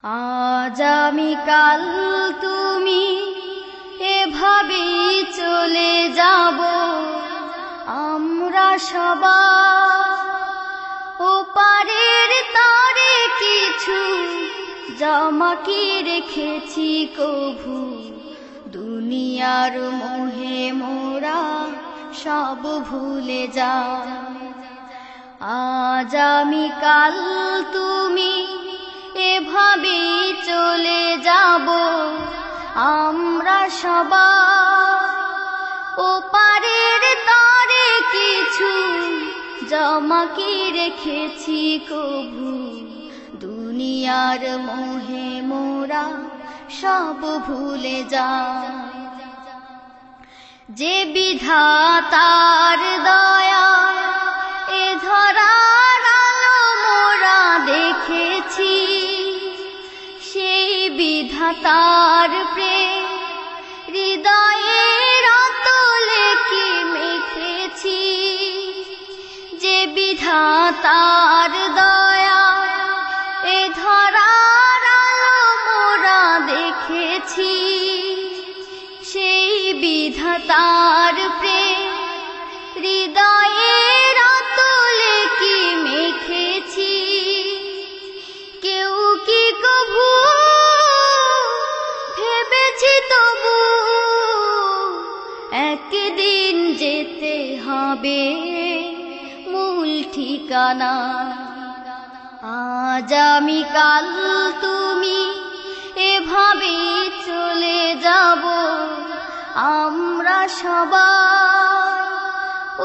আজ আমি কাল তুমি এভাবেই চলে যাব, আমরা সবাই ওপারের তরে কিছু জমা কি রেখেছি কভু, দুনিয়ার মোহে মোরা সব ভুলে যা। আজ আমি কাল তুমি এভাবেই চলে যাব, আমরা সবাই ওপারের তরে কিছু জমা কি রেখেছি কভু, দুনিয়ার মোহে মোরা সব ভুলে যা। যে বিধাতার দয়া এ ধরার আলো মোরা দেখেছি, সেই বিধাতার প্রেম হৃদয়ের অতলে কি মেখেছি। যে বিধাতার দয়া এ ধরার আলো মোরা দেখেছি, সেই বিধাতার প্রেম হৃদয়ের অতলে কি মেখেছি। কেউ কি কভু ভেবেছি তবু একদিন যেতে হবে মূল ঠিকানা। আজ আমি কাল তুমি এভাবেই চলে যাব, আমরা সবাই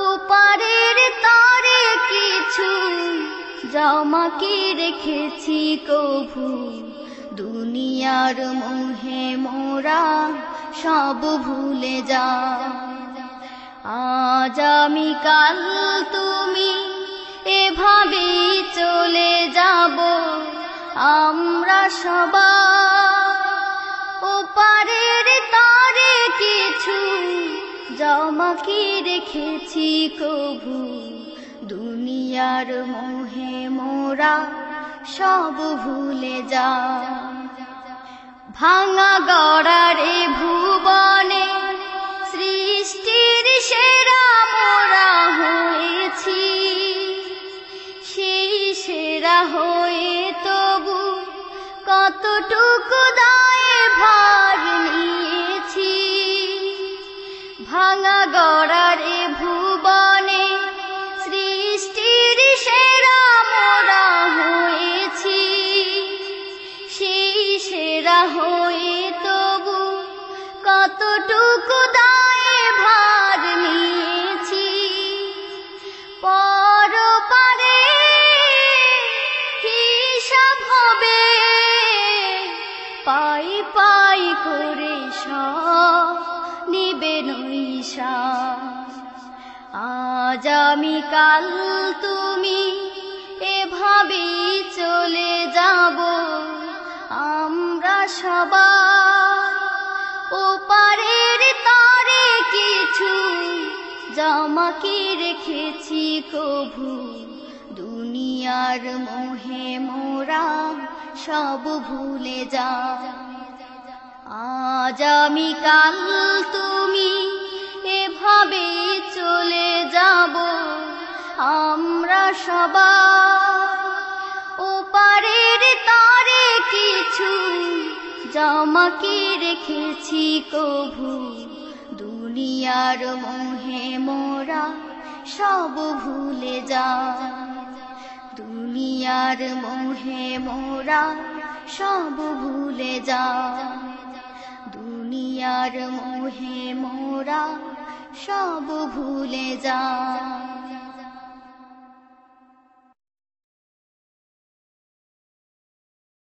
ওপারের তরে কিছু জমা কি রেখেছি কভু, দুনিয়ার মোহে মোরা সব ভুলে যা। আজ আমি কাল তুমি এভাবেই চলে যাব, আমরা সবাই ওপারের তরে কিছু জমা কি রেখেছি কভু, দুনিয়ার মোহে মোরা সব ভুলে যা। ভাঙা গড়ারে ভুবনে সৃষ্টির সেরা মোরা হয়েছি, সেই সেরা হয়ে তবু কতটুকু দায়ে ভার নিয়েছি। ভাঙা গড়ারে ভুবনে সৃষ্টির সেরা মোরা হয়েছি, সেই সেরা হয়ে তবু কতটুকু দায়ে ভার নিয়েছি। পরপারে হিসাব হবে পাই পাই করে সব নিবে নৈশা। আজ আমি কাল তুমি এভাবেই চলে যাব, আমরা সবাই ওপারের তরে কিছু জমা কি রেখেছি কভু, দুনিয়ার মোহে মোরা সব ভুলে যা। আজ আমি কাল তুমি এভাবেই চলে যাব, আমরা সবাই ওপারের তরে কিছু জমা কি রেখেছি কভু, দুনিয়ার মোহে মোরা সব ভুলে যা। দুনিয়ার মোহে মোরা সব ভুলে যা, দুনিয়ার মোহে মোরা সব ভুলে যা।